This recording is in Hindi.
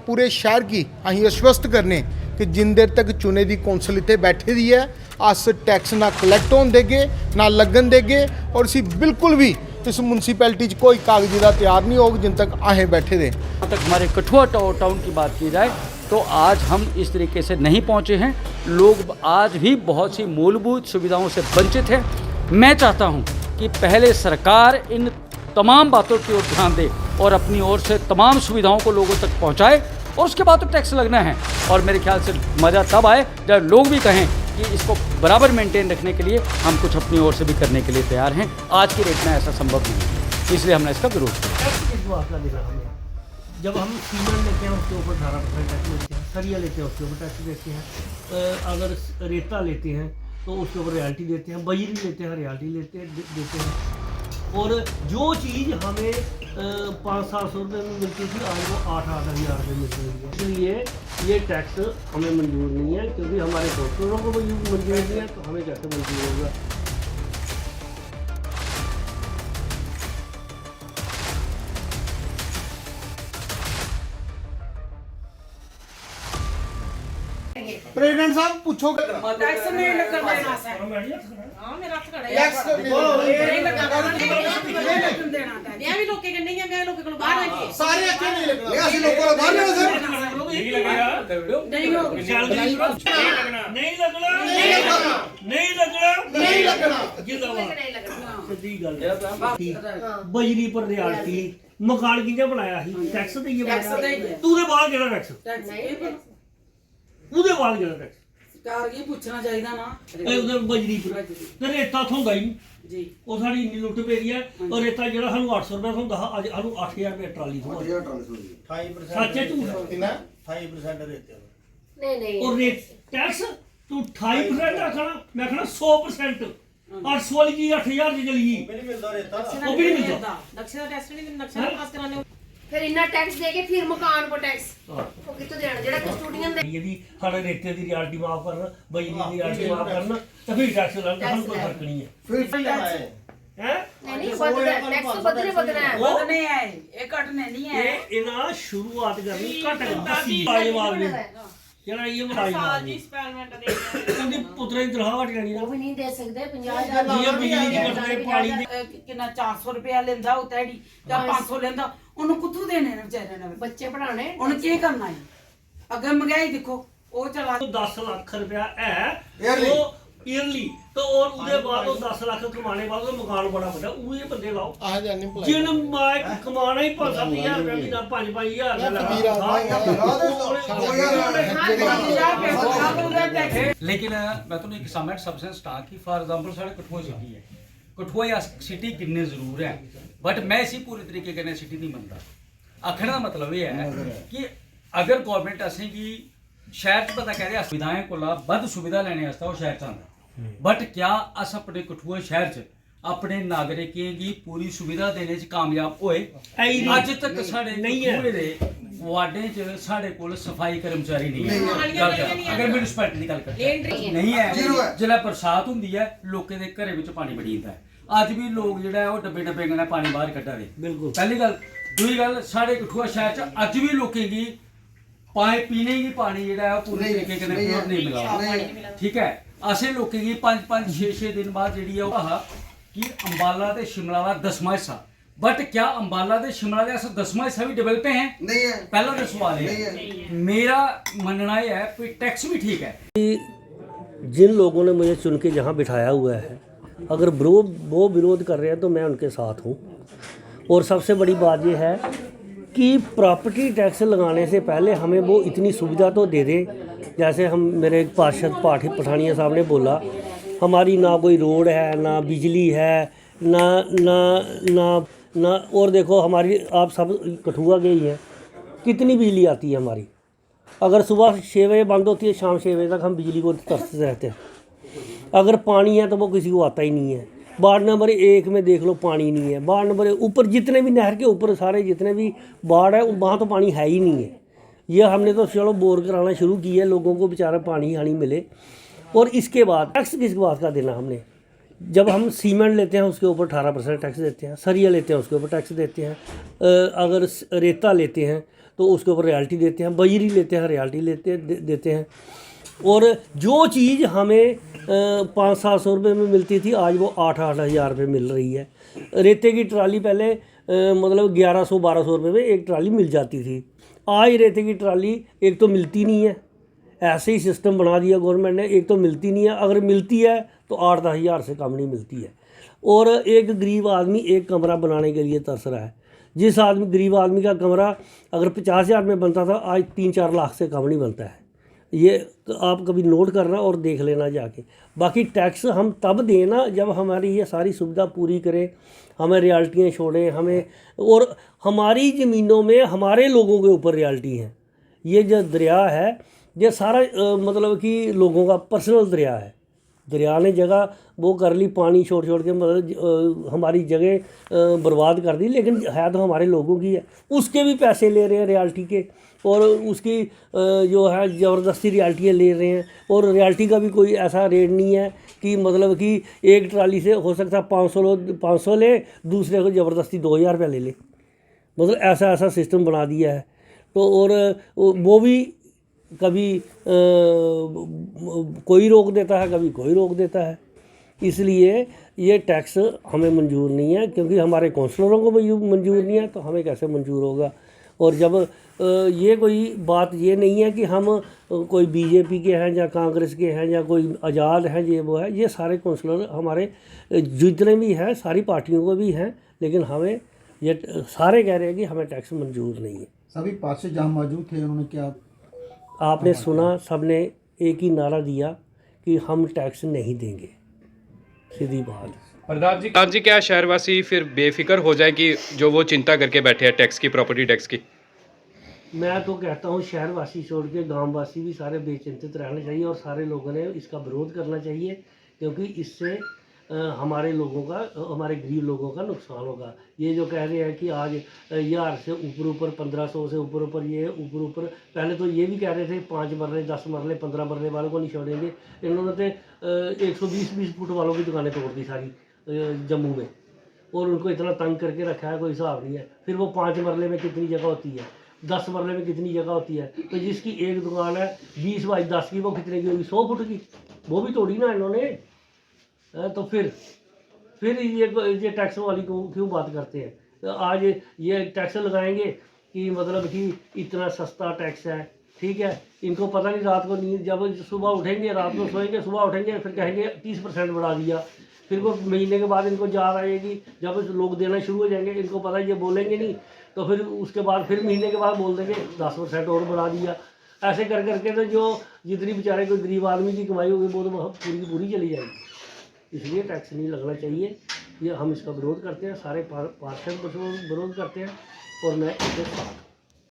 पूरे शहर की अं आश्वस्त करने कि जिन देर तक चुने की कौंसल इतने बैठे दी है अस टैक्स ना कलैक्ट होने देगे ना लगन देगे और इसी बिल्कुल भी इस म्यूनसिपैलिटी कोई कागजी का तैयार नहीं होगा जिन तक अहें बैठे दें। जहाँ तक हमारे कठुआ टाउन की बात की जाए तो आज हम इस तरीके से नहीं पहुँचे हैं। लोग आज भी बहुत सी मूलभूत सुविधाओं से वंचित हैं। मैं चाहता हूँ कि पहले सरकार इन तमाम बातों की ओर ध्यान दे और अपनी ओर से तमाम सुविधाओं को लोगों तक पहुँचाए और उसके बाद तो टैक्स लगना है। और मेरे ख्याल से मज़ा तब आए जब लोग भी कहें कि इसको बराबर मेंटेन रखने के लिए हम कुछ अपनी ओर से भी करने के लिए तैयार हैं। आज की डेट में ऐसा संभव नहीं है, इसलिए हमने इसका विरोध किया। जब हम सीमेंट लेते हैं उसके ऊपर 18% टैक्स लेते हैं, सरिया लेते हैं उसके ऊपर टैक्स देते हैं, अगर रेता लेते हैं तो उसके ऊपर रॉयल्टी देते हैं, बजरी लेते हैं रॉयल्टी देते हैं। और जो चीज़ हमें 500-700 रुपये में मिलती थी आज वो 8-8 हज़ार रुपये मिल रही है। इसलिए ये टैक्स हमें मंजूर नहीं है, क्योंकि हमारे डॉक्टरों को मंजूर नहीं है तो हमें कैसे मंजूर होगा। प्रेसिडेंट साहब पूछो टैक्स नहीं लगना हां मेरा हत्थ खड़ा है टैक्स नहीं लगना देना मैं भी लोके के नहीं है मैं लोके को बाहर है सारे अच्छे नहीं लगना ਅਸੀਂ ਲੋਕਾਂ ਨੂੰ ਬਾਹਰ ਲੈਣਾ ਸਰ नहीं लगेगा नहीं होगा नहीं लगना नहीं लगना नहीं लगना नहीं लगना जिंदाबाद नहीं लगना सिद्धी गल बजरी पर रियायती मकान किने बनाया ਸੀ टैक्स देइए तू दे बाहर केड़ा टैक्स टैक्स नहीं ਉਹਦੇ ਬਾਅਦ ਜਿਹੜਾ ਟੈਕਸ सरकार की पूछना चाहिए ना ਇਹ ਉਹਦੇ ਬਜਰੀ ਪਰ ਤੇ ਰੇਤਾ ਤੋਂ ਹੁੰਦਾ ਹੀ जी ਉਹ ਸਾਡੀ ਇੰਨੀ ਲੁੱਟ ਪਈ ਹੈ। ਔਰ ਰੇਤਾ ਜਿਹੜਾ ਸਾਨੂੰ 800 ਰੁਪਏ ਹੁੰਦਾ ਅੱਜ ਸਾਨੂੰ 8000 ਰੁਪਏ ਟਰਾਲੀ ਤੋਂ 28% ਸੱਚੇ ਝੂਠ ਕਿੰਨਾ 28% रहते हैं। नहीं नहीं ਔਰ ਰੇਟ ਟੈਕਸ ਤੂੰ 28% ਰੱਖਣਾ ਮੈਂ ਕਹਣਾ 100% 800 ਵਾਲੀ ਚੀਜ਼ 8000 ਦੀ ਚਲੀ ਗਈ। नहीं मिलता रहता वो भी नहीं मिलता। नक्शे का टेस्ट नहीं नक्शा पास कराने फिर इन्ना टैक्स देके फिर मकान पर टैक्स वो कितो देना जेड़ा कस्टोडियन दे यदि साढ़े रेते की रियायती माफ करना बजरी की रियायती माफ करना तो फिर टैक्स लगना ਸਾਨੂੰ कोई फर्क नहीं है फिर जाना है हैं नहीं नहीं बदल टैक्स तो बदलना है वो नहीं है ये कटने नहीं है ये इना शुरुआत करनी घट दसी जवाब ने ਜਿਹੜਾ ਇਹ ਮਰਾਈ साल एक्सपेरिमेंट दे ਉਹਦੀ ਪੁੱਤਰੇ ਦੀ ਤਨਖਾਹ ਘਟ ਜਾਣੀ वो ਨਾ भी नहीं दे सकते 50000 ये बिजली की कटने पानी ਦੀ कितना 400 रुपया लेंदा हो तैडी या 500 लेंदा ਉਹਨੂੰ ਕਿੱਥੋਂ ਦੇਣੇ ਨੇ ਵਿਚਾਰੇ ਨੇ बच्चे पढ़ाने ਉਹਨੇ ਕੀ ਕਰਨਾ ਹੈ ਅੱਗੇ ਮਹਿੰਗਾਈ ਦੇਖੋ ਉਹ ਚਲਾ 10 ਲੱਖ ਰੁਪਇਆ ਹੈ Yearly। ਉਹ ਈਅਰਲੀ तो और ਉਹਦੇ ਬਾਅਦ ਉਹ 10 ਲੱਖ ਕਮਾਣੇ ਬਾਅਦ ਉਹ ਮਕਾਨ ਬੜਾ ਵੱਡਾ ਉਹ ਇਹ ਬੰਦੇ ਲਾਓ ਆਹ ਜਾਨੀ ਭਲਾ ਜਿਨ ਮਾਇਕ ਕਮਾਣਾ ਹੀ 5-7,000 ਰੁਪਏ ਮਹੀਨਾ 5-5000 लेकिन मैं तो एक समझ सबसे स्टार्ट की फॉर एग्जांपल साढ़े कठुआ सिटी है कठुआ या सिटी कितने जरूर है बट मैं इसी पूरे तरीके कन्नै सिटी नहीं मनता। आखने का मतलब ये है कि अगर गौरमेंट असें गी शहर च पता कह रहे सुविधाएं कोला बद्ध सुविधा लैने आस्तै ओह् शहर च आंदा बट क्या अस अपने कठुआ शहर च अपने नागरिकें गी पूरी सुविधा देने च कामयाब होए? अज तक साढ़े कठुए दे वार्डें च साढ़े कोल सफाई कर्मचारी नहीं है। अगर म्यूनसिपैलिटी दी गल करदे नहीं है जिसलै बरसात हुंदी है लोकें दे घरें विच पानी बड़ी जंदा है। अज भी लोग जिहड़ा है ओह् डब्बे कन्नै पानी बाहर कड्ढा दे। बिल्कुल पहली गल दूई गल साढ़े कठुआ शहर च अज भी लोकें गी पीने गी पानी जिहड़ा है पूरे तरीके कन्नै प्योर नहीं मिला। ठीक है असें लोकें गी 5-5 6-6 दिन बाद जिहड़ी है ओह कि अंबाला ते शिमला दा 10वां हिस्सा बट क्या अंबाला ते शिमला दे अस 10वां हिस्सा भी डेवलप हैं? नहीं है। पहला तो सवाल है मेरा मानना यह है कि टैक्स भी ठीक है। जिन लोगों ने मुझे चुन के जहाँ बिठाया हुआ है अगर वो विरोध कर रहे हैं तो मैं उनके साथ हूँ। और सबसे बड़ी बात यह है कि प्रॉपर्टी टैक्स लगाने से पहले हमें वो इतनी सुविधा तो दे दे जैसे हम मेरे पार्षद पठानिया साहब ने बोला हमारी ना कोई रोड है ना बिजली है ना ना ना ना और देखो हमारी आप सब कठुआ गई हैं कितनी बिजली आती है हमारी। अगर सुबह 6 बजे बंद होती है शाम 6 बजे तक हम बिजली को तरसते रहते हैं। अगर पानी है तो वो किसी को आता ही नहीं है। वार्ड नंबर 1 में देख लो पानी नहीं है। वार्ड नंबर ऊपर जितने भी नहर के ऊपर सारे जितने भी वार्ड है वहाँ तो पानी है ही नहीं है। ये हमने तो चलो बोर कराना शुरू किया है लोगों को बेचारा पानी हानी मिले। और इसके बाद टैक्स किस बात का देना हमने जब हम सीमेंट लेते हैं उसके ऊपर 18% टैक्स देते हैं, सरिया लेते हैं उसके ऊपर टैक्स देते हैं, अगर रेता लेते हैं तो उसके ऊपर रॉयल्टी देते हैं, बजरी लेते हैं रॉयल्टी देते हैं। और जो चीज़ हमें 500-700 रुपये में मिलती थी आज वो 8-8 हज़ार रुपये मिल रही है। रेते की ट्राली पहले मतलब 1100-1200 रुपये में एक ट्राली मिल जाती थी, आज रेते की ट्राली एक तो मिलती नहीं है, ऐसे ही सिस्टम बना दिया गवर्नमेंट ने, एक तो मिलती नहीं है, अगर मिलती है तो 8-10 हज़ार से कम नहीं मिलती है। और एक गरीब आदमी एक कमरा बनाने के लिए तरस रहा है। जिस गरीब आदमी का कमरा अगर 50 हज़ार में बनता था आज 3-4 लाख से कम नहीं बनता है। ये आप कभी नोट करना और देख लेना जाके। बाकी टैक्स हम तब दें ना जब हमारी ये सारी सुविधा पूरी करें, हमें रियल्टियाँ छोड़ें, हमें और हमारी ज़मीनों में हमारे लोगों के ऊपर रियल्टी हैं। ये जो दरिया है ये सारा मतलब कि लोगों का पर्सनल दरिया है। दरिया ने जगह वो कर ली, पानी छोड़ के मतलब हमारी जगह बर्बाद कर दी, लेकिन है तो हमारे लोगों की है। उसके भी पैसे ले रहे हैं रियल्टी के, और उसकी जो है ज़बरदस्ती रियल्टियाँ ले रहे हैं। और रियल्टी का भी कोई ऐसा रेट नहीं है कि मतलब कि एक ट्राली से हो सकता है 500 ले, दूसरे को ज़बरदस्ती 2000 रुपया ले ले, मतलब ऐसा सिस्टम बना दिया है। तो और वो भी कभी कोई रोक देता है, कभी कोई रोक देता है। इसलिए ये टैक्स हमें मंजूर नहीं है, क्योंकि हमारे काउंसलरों को मंजूर नहीं है तो हमें कैसे मंजूर होगा। और जब ये कोई बात ये नहीं है कि हम कोई बीजेपी के हैं या कांग्रेस के हैं या कोई आज़ाद हैं, ये वो है, ये सारे काउंसलर हमारे जितने भी हैं सारी पार्टियों को भी हैं, लेकिन हमें ये सारे कह रहे हैं कि हमें टैक्स मंजूर नहीं है। सभी पार्षद जहाँ मौजूद थे उन्होंने क्या आपने सुना, सबने एक ही नारा दिया कि हम टैक्स नहीं देंगे, सीधी बात। प्रधान जी क्या शहरवासी फिर बेफिक्र हो जाए कि जो वो चिंता करके बैठे हैं टैक्स की, प्रॉपर्टी टैक्स की? मैं तो कहता हूँ शहरवासी छोड़ के गांववासी भी सारे बेचिंतित रहने चाहिए और सारे लोगों ने इसका विरोध करना चाहिए, क्योंकि इससे हमारे लोगों का, हमारे गरीब लोगों का नुकसान होगा। ये जो कह रहे हैं कि आज 1000 से ऊपर 1500 से ऊपर ये ऊपर पहले तो ये भी कह रहे थे 5 मरले 10 मरले 15 मरले वालों को नहीं छोड़ेंगे। इन्होंने तो 120 फुट वालों की दुकानें तोड़ दी सारी जम्मू में, और उनको इतना तंग करके रखा है कोई हिसाब नहीं है। फिर वो 5 मरले में कितनी जगह होती है, 10 मरले में कितनी जगह होती है, तो जिसकी एक दुकान है 20x10 की वो कितने की होगी, 100 फुट की, वो भी तोड़ी ना इन्होंने। तो फिर ये टैक्स वाली को क्यों बात करते हैं? तो आज ये टैक्स लगाएंगे कि मतलब कि इतना सस्ता टैक्स है, ठीक है। इनको पता नहीं रात को नींद, जब सुबह उठेंगे रात को सोएंगे, सुबह उठेंगे फिर कहेंगे 30% बढ़ा दिया। फिर वो महीने के बाद इनको याद आएगी, जब लोग देना शुरू हो जाएंगे, इनको पता है ये बोलेंगे नहीं, तो फिर उसके बाद फिर महीने के बाद बोल देंगे 10% और बढ़ा दिया। ऐसे कर करके तो जो जितनी बेचारे कोई गरीब आदमी की कमाई होगी वो तो पूरी की पूरी चली जाएगी। इसलिए टैक्स नहीं लगना चाहिए, ये हम इसका विरोध करते हैं, सारे पार्षद विरोध करते हैं और मैं इसके साथ